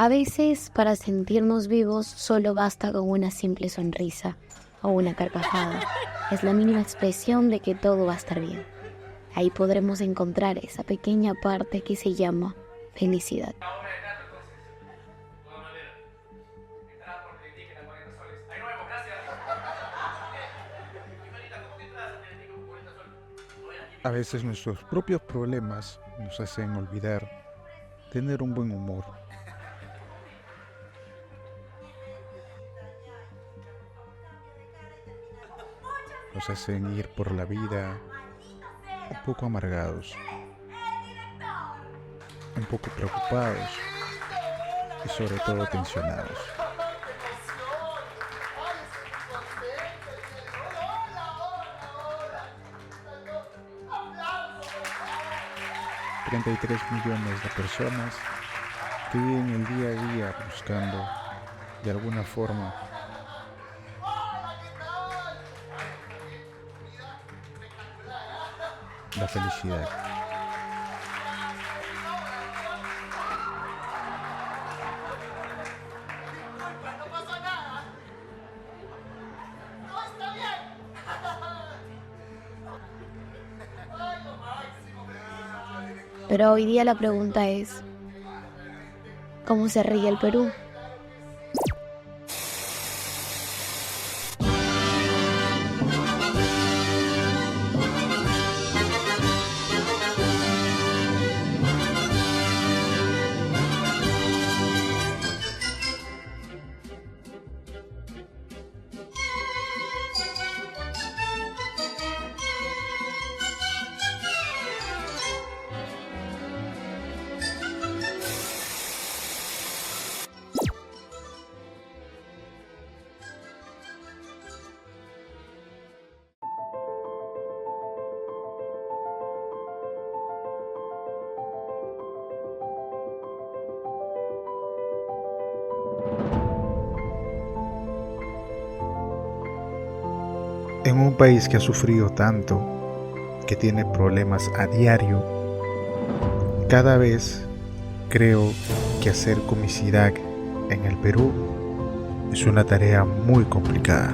A veces, para sentirnos vivos, solo basta con una simple sonrisa o una carcajada. Es la mínima expresión de que todo va a estar bien. Ahí podremos encontrar esa pequeña parte que se llama felicidad. A veces nuestros propios problemas nos hacen olvidar tener un buen humor. Nos hacen ir por la vida un poco amargados, un poco preocupados y sobre todo tensionados. $33 millones de personas que viven el día a día buscando de alguna forma la felicidad. Pero hoy día la pregunta es, ¿cómo se ríe el Perú? En un país que ha sufrido tanto, que tiene problemas a diario, cada vez creo que hacer comicidad en el Perú es una tarea muy complicada.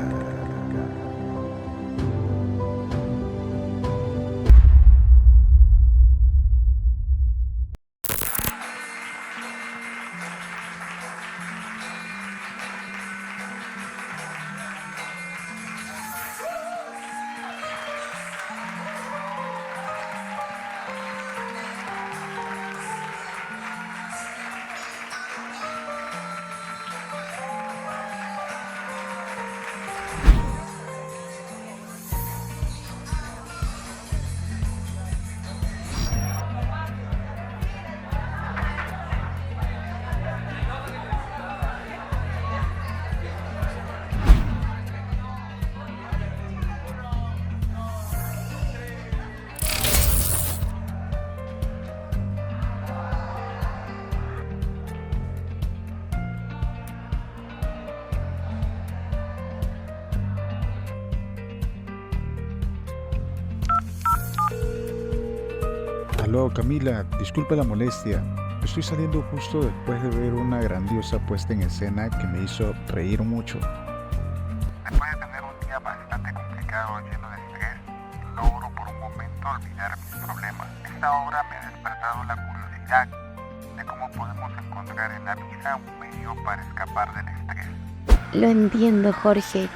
Aló Camila, disculpa la molestia. Estoy saliendo justo después de ver una grandiosa puesta en escena que me hizo reír mucho. Después de tener un día bastante complicado lleno de estrés, logro por un momento olvidar mis problemas. Esta obra me ha despertado la curiosidad de cómo podemos encontrar en la vida un medio para escapar del estrés. Lo entiendo, Jorge.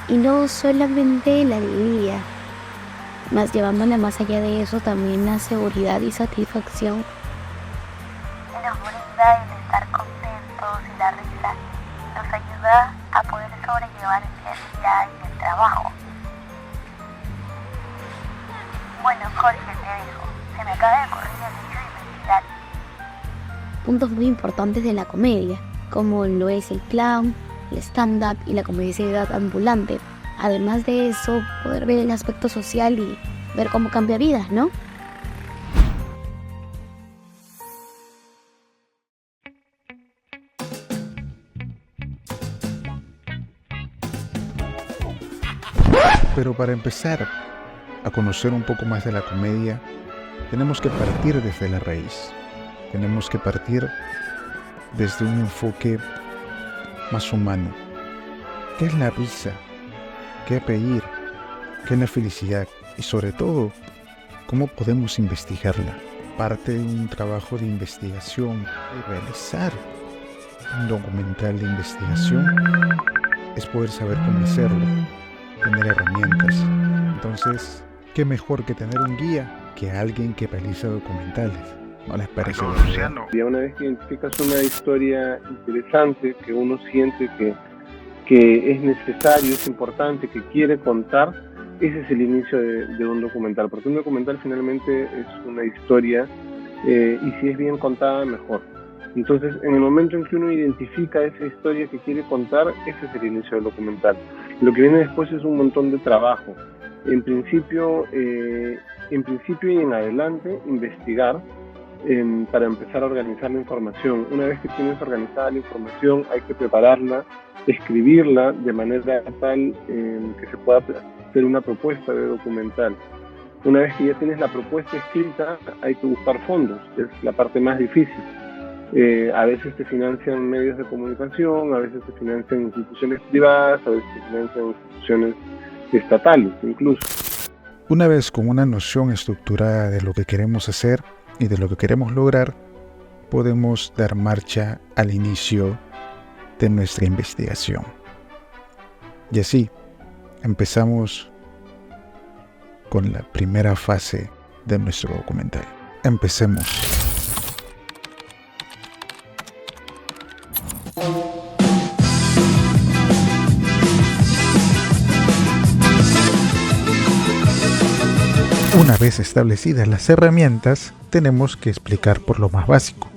Y no solamente la alegría, más llevándola más allá de eso también la seguridad y satisfacción. Nos brinda el estar contentos y la risa nos ayuda a poder sobrellevar el día a día y el trabajo. Bueno, Jorge, te dejo. Se me acaba de ocurrir el hecho de meditar. Puntos muy importantes de la comedia, como lo es el clown, el stand-up y la complicidad ambulante. Además de eso, poder ver el aspecto social y ver cómo cambia vidas, ¿no? Pero para empezar a conocer un poco más de la comedia, tenemos que partir desde la raíz. Tenemos que partir desde un enfoque más humano. ¿Qué es la risa? ¿Qué es reír? ¿Qué es la felicidad? Y sobre todo, ¿cómo podemos investigarla? Parte de un trabajo de investigación y realizar un documental de investigación es poder saber cómo hacerlo, tener herramientas. Entonces, ¿qué mejor que tener un guía que alguien que realiza documentales? ¿No les parece? Luciano, Y una vez que identificas una historia interesante, que uno siente que es necesario, es importante, que quiere contar, ese es el inicio de un documental. Porque un documental finalmente es una historia y si es bien contada, mejor. Entonces, en el momento en que uno identifica esa historia que quiere contar, ese es el inicio del documental. Lo que viene después es un montón de trabajo. En principio y en adelante, investigar para empezar a organizar la información. Una vez que tienes organizada la información, hay que prepararla, escribirla de manera tal que se pueda hacer una propuesta de documental. Una vez que ya tienes la propuesta escrita, hay que buscar fondos, es la parte más difícil. A veces te financian medios de comunicación, a veces te financian instituciones privadas, a veces te financian instituciones estatales incluso. Una vez con una noción estructurada de lo que queremos hacer y de lo que queremos lograr, podemos dar marcha al inicio de nuestra investigación. Y así empezamos con la primera fase de nuestro documental. Empecemos. Una vez establecidas las herramientas, tenemos que explicar por lo más básico.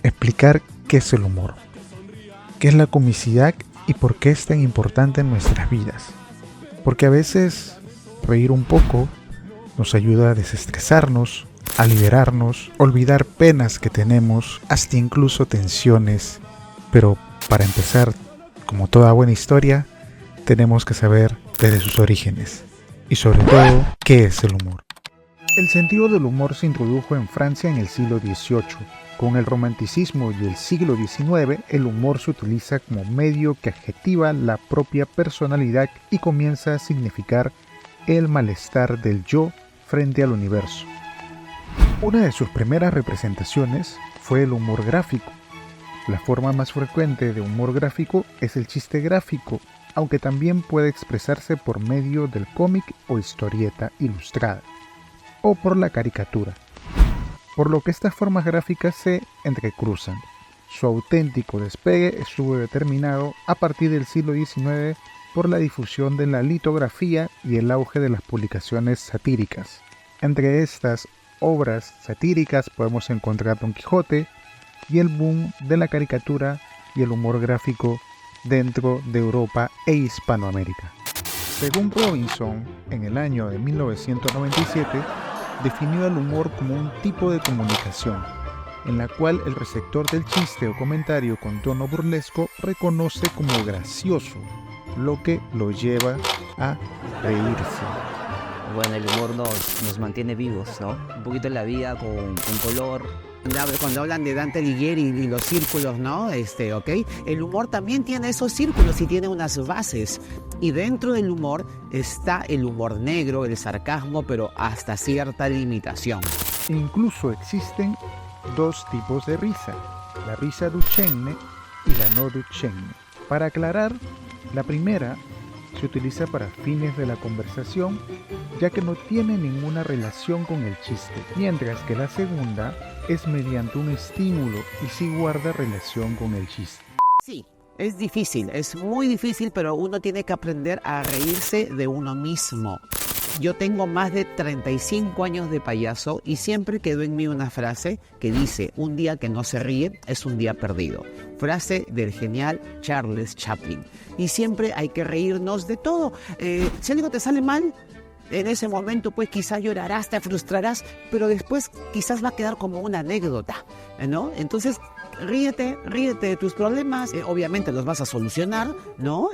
Explicar qué es el humor, qué es la comicidad y por qué es tan importante en nuestras vidas. Porque a veces reír un poco nos ayuda a desestresarnos, a liberarnos, olvidar penas que tenemos, hasta incluso tensiones. Pero para empezar, como toda buena historia, tenemos que saber desde sus orígenes. Y sobre todo, ¿qué es el humor? El sentido del humor se introdujo en Francia en el siglo XVIII. Con el romanticismo y el siglo XIX, el humor se utiliza como medio que adjetiva la propia personalidad y comienza a significar el malestar del yo frente al universo. Una de sus primeras representaciones fue el humor gráfico. La forma más frecuente de humor gráfico es el chiste gráfico, aunque también puede expresarse por medio del cómic o historieta ilustrada, o por la caricatura, por lo que estas formas gráficas se entrecruzan. Su auténtico despegue estuvo determinado a partir del siglo XIX por la difusión de la litografía y el auge de las publicaciones satíricas. Entre estas obras satíricas podemos encontrar Don Quijote y el boom de la caricatura y el humor gráfico dentro de Europa e Hispanoamérica. Según Robinson, en el año de 1997, definió el humor como un tipo de comunicación, en la cual el receptor del chiste o comentario con tono burlesco reconoce como gracioso, lo que lo lleva a reírse. Bueno, el humor nos mantiene vivos, ¿no? Un poquito en la vida con color. Cuando hablan de Dante Alighieri y los círculos, ¿no? ¿Ok? El humor también tiene esos círculos y tiene unas bases. Y dentro del humor está el humor negro, el sarcasmo, pero hasta cierta limitación. Incluso existen dos tipos de risa, la risa duchenne y la no duchenne. Para aclarar, la primera se utiliza para fines de la conversación, ya que no tiene ninguna relación con el chiste, mientras que la segunda es mediante un estímulo y sí guarda relación con el chiste. Sí, es difícil, es muy difícil, pero uno tiene que aprender a reírse de uno mismo. Yo tengo más de 35 años de payaso y siempre quedó en mí una frase que dice: un día que no se ríe es un día perdido. Frase del genial Charles Chaplin. Y siempre hay que reírnos de todo. Si algo te sale mal, en ese momento pues quizás llorarás, te frustrarás, pero después quizás va a quedar como una anécdota, ¿no? Entonces ríete de tus problemas, obviamente los vas a solucionar, ¿no?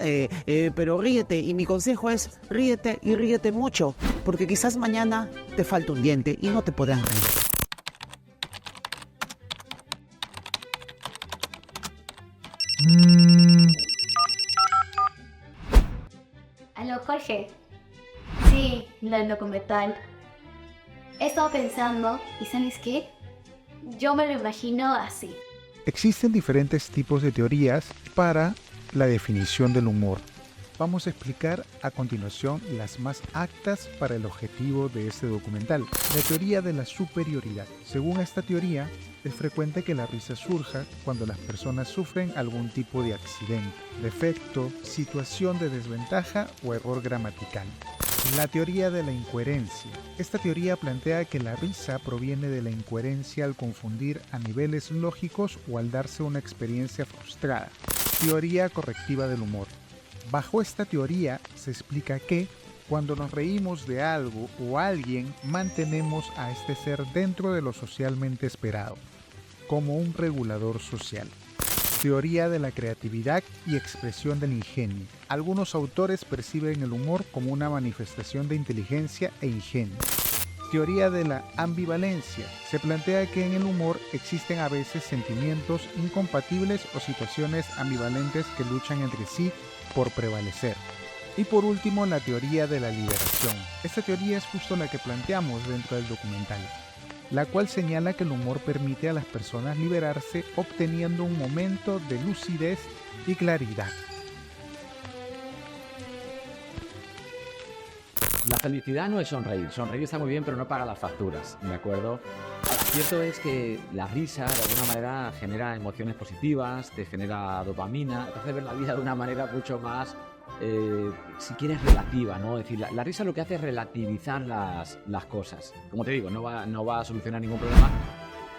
Pero ríete, y mi consejo es ríete y ríete mucho, porque quizás mañana te falta un diente y no te podrán reír. Jorge. Sí, la documental. He estado pensando, ¿y sabes qué? Yo me lo imagino así. Existen diferentes tipos de teorías para la definición del humor. Vamos a explicar a continuación las más aptas para el objetivo de este documental. La teoría de la superioridad. Según esta teoría, es frecuente que la risa surja cuando las personas sufren algún tipo de accidente, defecto, situación de desventaja o error gramatical. La teoría de la incoherencia. Esta teoría plantea que la risa proviene de la incoherencia al confundir a niveles lógicos o al darse una experiencia frustrada. Teoría correctiva del humor. Bajo esta teoría se explica que cuando nos reímos de algo o alguien, mantenemos a este ser dentro de lo socialmente esperado, como un regulador social. Teoría de la creatividad y expresión del ingenio. Algunos autores perciben el humor como una manifestación de inteligencia e ingenio. Teoría de la ambivalencia. Se plantea que en el humor existen a veces sentimientos incompatibles o situaciones ambivalentes que luchan entre sí por prevalecer. Y por último, la teoría de la liberación. Esta teoría es justo la que planteamos dentro del documental, la cual señala que el humor permite a las personas liberarse obteniendo un momento de lucidez y claridad. La felicidad no es sonreír. Sonreír está muy bien, pero no paga las facturas, ¿de acuerdo? Ahora, cierto es que la risa, de alguna manera, genera emociones positivas, te genera dopamina, te hace ver la vida de una manera mucho más, si quieres, relativa, ¿no? Es decir, la risa lo que hace es relativizar las cosas. Como te digo, no va a solucionar ningún problema,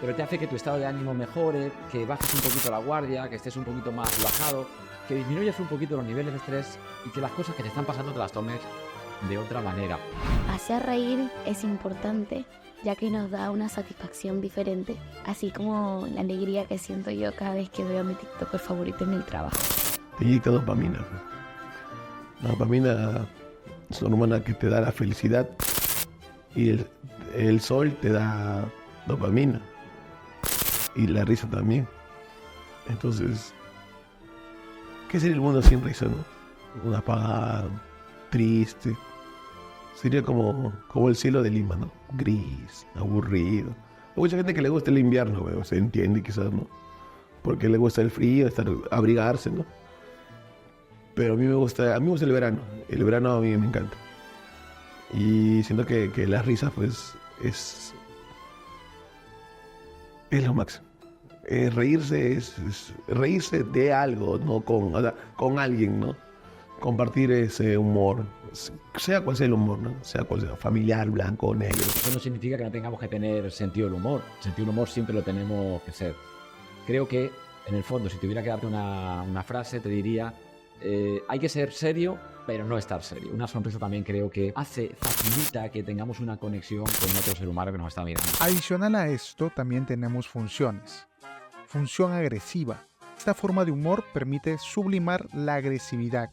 pero te hace que tu estado de ánimo mejore, que bajes un poquito la guardia, que estés un poquito más relajado, que disminuyas un poquito los niveles de estrés y que las cosas que te están pasando te las tomes de otra manera. Hacer reír es importante, ya que nos da una satisfacción diferente, así como la alegría que siento yo cada vez que veo a mi TikToker favorito en el trabajo. Te inyecta dopamina. La dopamina es una hormona que te da la felicidad y el sol te da dopamina y la risa también. Entonces, ¿qué sería el mundo sin risa, no? Un apagado, triste. Sería como el cielo de Lima, ¿no? Gris, aburrido. Hay mucha gente que le gusta el invierno, ¿no? Se entiende quizás, ¿no? Porque le gusta el frío, abrigarse, ¿no? Pero a mí me gusta el verano. El verano a mí me encanta. Y siento que la risa, pues, es lo máximo. Reírse es reírse de algo, ¿no? Con alguien, ¿no? Compartir ese humor, sea cual sea el humor, ¿no? Sea cual sea, familiar, blanco, negro. Eso no significa que no tengamos que tener sentido del humor. El sentido del humor siempre lo tenemos que ser. Creo que, en el fondo, si tuviera que darte una frase, te diría, hay que ser serio, pero no estar serio. Una sonrisa también creo que facilita que tengamos una conexión con otro ser humano que nos está mirando. Adicional a esto, también tenemos funciones. Función agresiva. Esta forma de humor permite sublimar la agresividad,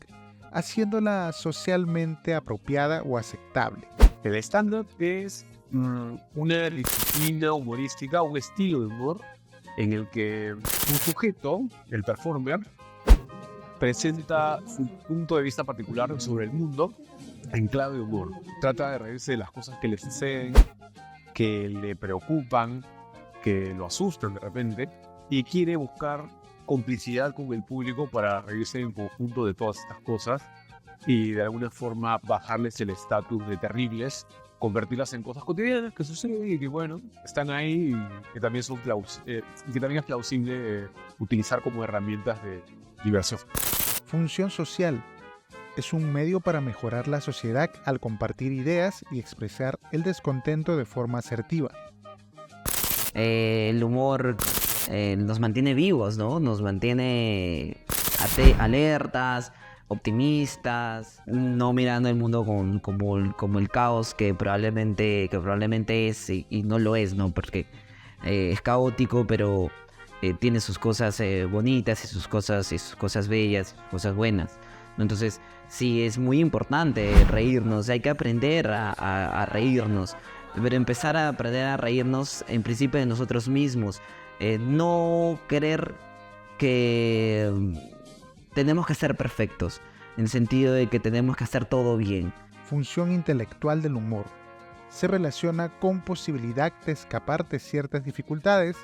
haciéndola socialmente apropiada o aceptable. El stand-up es una disciplina humorística, un estilo de humor en el que un sujeto, el performer, presenta su punto de vista particular sobre el mundo en clave de humor. Trata de reírse de las cosas que le suceden, que le preocupan, que lo asustan de repente, y quiere buscar complicidad con el público para reírse en conjunto de todas estas cosas y de alguna forma bajarles el estatus de terribles, convertirlas en cosas cotidianas que suceden y que bueno, están ahí y que también es plausible utilizar como herramientas de diversión. Función social. Es un medio para mejorar la sociedad al compartir ideas y expresar el descontento de forma asertiva. El humor nos mantiene vivos, ¿no? Nos mantiene alertas, optimistas, no mirando el mundo como el caos que probablemente es y no lo es, ¿no? Porque es caótico, pero tiene sus cosas bonitas y sus cosas bellas, cosas buenas, ¿no? Entonces, sí, es muy importante reírnos, hay que aprender a reírnos, pero empezar a aprender a reírnos en principio de nosotros mismos. No creer que tenemos que ser perfectos. en el sentido de que tenemos que hacer todo bien. Función intelectual del humor. Se relaciona con posibilidad de escapar de ciertas dificultades,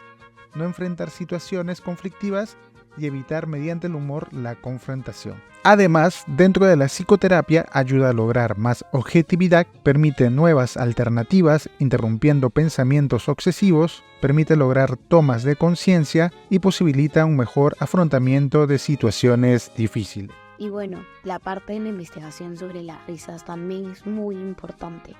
no enfrentar situaciones conflictivas y evitar mediante el humor la confrontación. Además, dentro de la psicoterapia ayuda a lograr más objetividad, permite nuevas alternativas, interrumpiendo pensamientos obsesivos, permite lograr tomas de conciencia y posibilita un mejor afrontamiento de situaciones difíciles. Y bueno, la parte de la investigación sobre las risas también es muy importante.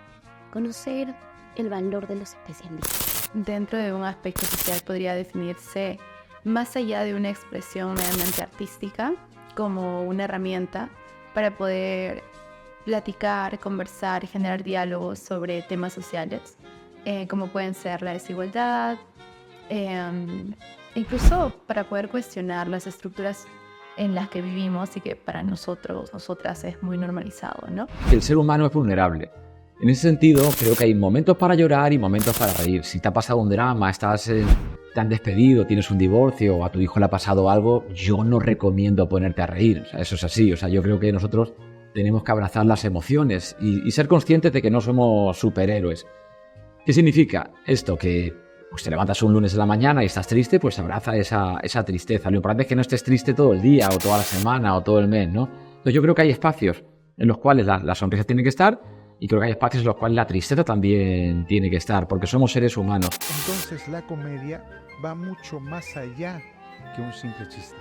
Conocer el valor de los especialistas. Dentro de un aspecto social podría definirse más allá de una expresión meramente artística, como una herramienta para poder platicar, conversar y generar diálogos sobre temas sociales, como pueden ser la desigualdad, incluso para poder cuestionar las estructuras en las que vivimos y que para nosotros, nosotras es muy normalizado, ¿no? El ser humano es vulnerable. En ese sentido, creo que hay momentos para llorar y momentos para reír. Si te ha pasado un drama, te han despedido, tienes un divorcio o a tu hijo le ha pasado algo, yo no recomiendo ponerte a reír. O sea, eso es así. O sea, yo creo que nosotros tenemos que abrazar las emociones y ser conscientes de que no somos superhéroes. ¿Qué significa esto? Que pues, te levantas un lunes de la mañana y estás triste, pues abraza esa tristeza. Lo importante es que no estés triste todo el día o toda la semana o todo el mes, ¿no? Entonces yo creo que hay espacios en los cuales la sonrisa tiene que estar. Y creo que hay espacios en los cuales la tristeza también tiene que estar, porque somos seres humanos. Entonces la comedia va mucho más allá que un simple chiste.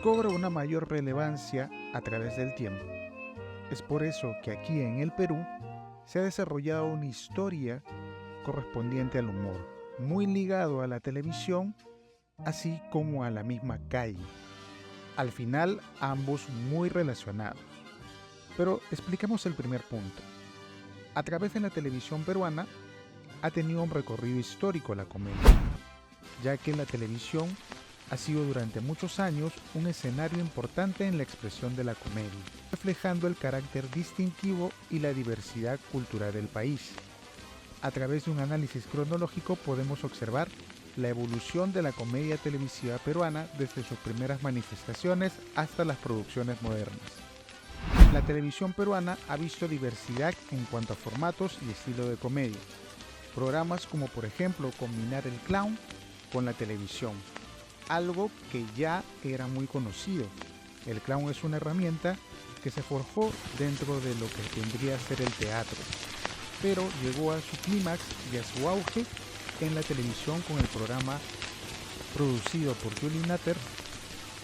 Cobra una mayor relevancia a través del tiempo. Es por eso que aquí en el Perú se ha desarrollado una historia correspondiente al humor, muy ligado a la televisión, así como a la misma calle. Al final, ambos muy relacionados. Pero explicamos el primer punto. A través de la televisión peruana ha tenido un recorrido histórico la comedia, ya que la televisión ha sido durante muchos años un escenario importante en la expresión de la comedia, reflejando el carácter distintivo y la diversidad cultural del país. A través de un análisis cronológico podemos observar la evolución de la comedia televisiva peruana desde sus primeras manifestaciones hasta las producciones modernas. La televisión peruana ha visto diversidad en cuanto a formatos y estilo de comedia. Programas como por ejemplo combinar el clown con la televisión, algo que ya era muy conocido. El clown es una herramienta que se forjó dentro de lo que tendría a ser el teatro, pero llegó a su clímax y a su auge en la televisión con el programa producido por Julie Natter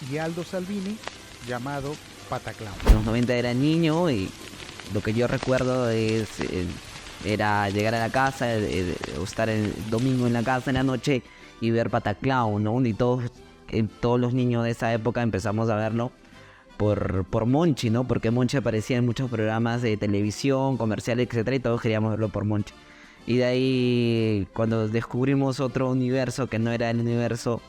y Aldo Salvini llamado Pataclown. En los 90 era niño y lo que yo recuerdo era llegar a la casa, o estar el domingo en la casa en la noche y ver Pataclown, ¿no? Y todos los niños de esa época empezamos a verlo por Monchi, ¿no? Porque Monchi aparecía en muchos programas de televisión, comerciales, etcétera, y todos queríamos verlo por Monchi. Y de ahí, cuando descubrimos otro universo que no era el universo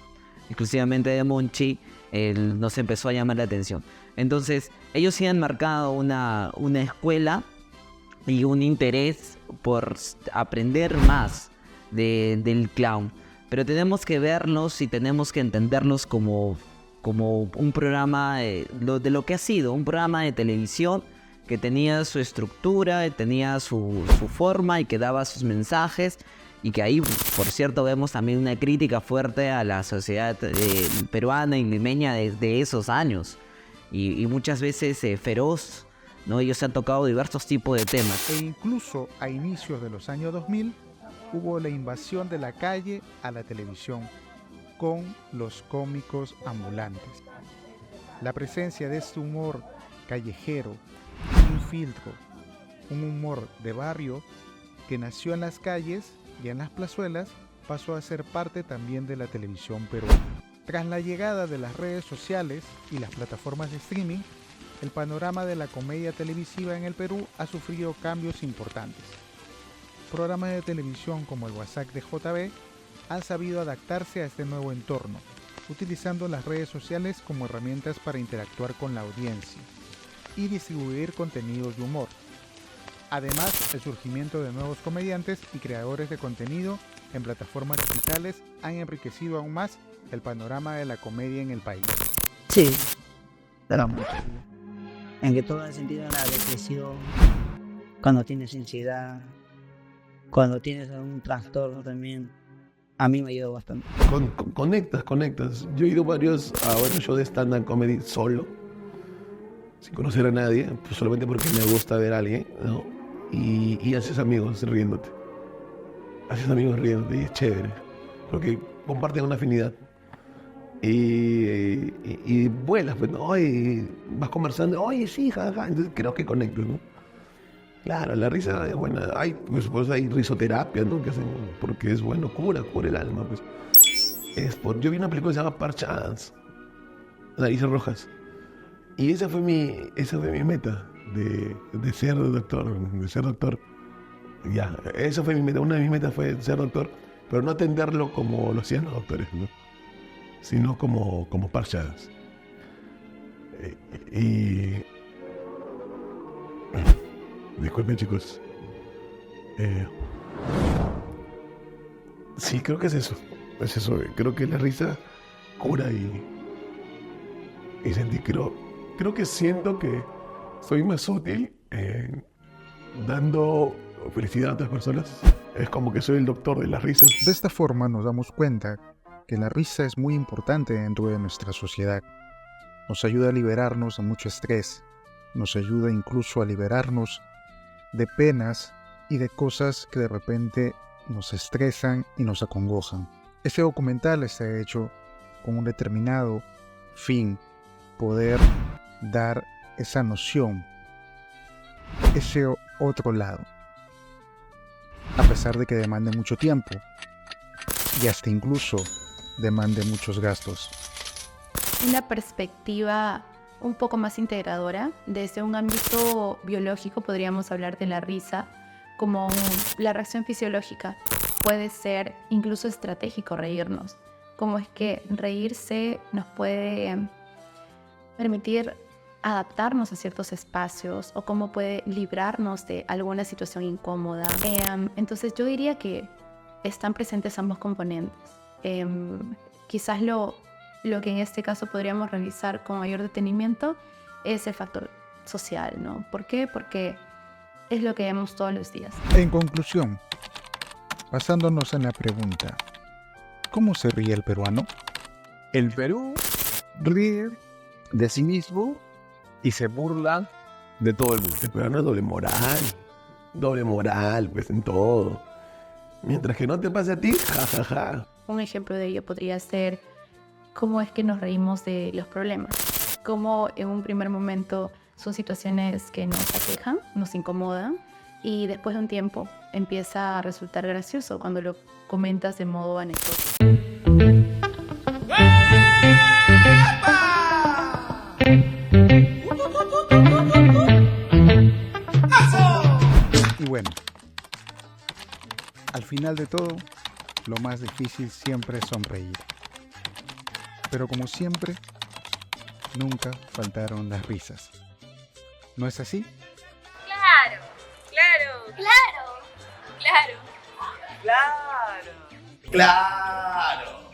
exclusivamente de Monchi, nos empezó a llamar la atención. Entonces, ellos sí han marcado una escuela y un interés por aprender más del clown. Pero tenemos que verlos y tenemos que entenderlos como un programa de lo que ha sido, un programa de televisión que tenía su estructura, tenía su forma y que daba sus mensajes. Y que ahí, por cierto, vemos también una crítica fuerte a la sociedad peruana y limeña de esos años. Y muchas veces feroz, ¿no? Ellos han tocado diversos tipos de temas. E incluso a inicios de los años 2000 hubo la invasión de la calle a la televisión con los cómicos ambulantes. La presencia de este humor callejero, sin filtro, un humor de barrio que nació en las calles y en las plazuelas, pasó a ser parte también de la televisión peruana. Tras la llegada de las redes sociales y las plataformas de streaming, el panorama de la comedia televisiva en el Perú ha sufrido cambios importantes. Programas de televisión como el WhatsApp de JB han sabido adaptarse a este nuevo entorno, utilizando las redes sociales como herramientas para interactuar con la audiencia y distribuir contenidos de humor. Además, el surgimiento de nuevos comediantes y creadores de contenido en plataformas digitales han enriquecido aún más el panorama de la comedia en el país. Sí, era mucho. en que todos han sentido la depresión, cuando tienes ansiedad, cuando tienes algún trastorno también. A mí me ayudó bastante. Conectas. Yo he ido a varios shows de stand-up comedy solo, sin conocer a nadie, pues solamente porque me gusta ver a alguien, ¿no? Y haces amigos riéndote. Y es chévere, porque comparten una afinidad. Y vuelas, pues, ¿no? Y vas conversando, oye, sí, jaja. Entonces creo que conectas, ¿no? Claro, la risa es buena. Pues hay risoterapia, ¿no? Que hacen, porque es bueno, cura el alma, pues. Yo vi una película que se llama Parchadas, Narices Rojas. Y esa fue mi meta de ser doctor. Ya, esa fue mi meta. Una de mis metas fue ser doctor, pero no atenderlo como lo hacían los doctores, ¿no? Sino como parchadas. Disculpen, chicos. Sí, creo que es eso. Creo que la risa cura y sentí. Creo que siento que soy más útil dando felicidad a otras personas. Es como que soy el doctor de las risas. De esta forma nos damos cuenta que la risa es muy importante dentro de nuestra sociedad. Nos ayuda a liberarnos de mucho estrés. Nos ayuda incluso a liberarnos de penas y de cosas que de repente nos estresan y nos acongojan. Este documental está hecho con un determinado fin, poder dar esa noción, ese otro lado, a pesar de que demande mucho tiempo y hasta incluso demande muchos gastos. Una perspectiva un poco más integradora. Desde un ámbito biológico podríamos hablar de la risa como la reacción fisiológica. Puede ser incluso estratégico reírnos. Como es que reírse nos puede permitir adaptarnos a ciertos espacios o cómo puede librarnos de alguna situación incómoda. Entonces yo diría que están presentes ambos componentes. Quizás lo que en este caso podríamos revisar con mayor detenimiento es el factor social, ¿no? ¿Por qué? Porque es lo que vemos todos los días. En conclusión, basándonos en la pregunta, ¿cómo se ríe el peruano? El Perú ríe de sí mismo y se burla de todo el mundo. El peruano es doble moral, pues en todo. Mientras que no te pase a ti, jajaja. Un ejemplo de ello podría ser cómo es que nos reímos de los problemas. Cómo en un primer momento son situaciones que nos aquejan, nos incomodan, y después de un tiempo empieza a resultar gracioso cuando lo comentas de modo anecdótico. Y bueno, al final de todo, lo más difícil siempre es sonreír. Pero como siempre, nunca faltaron las risas. ¿No es así? Claro. Claro.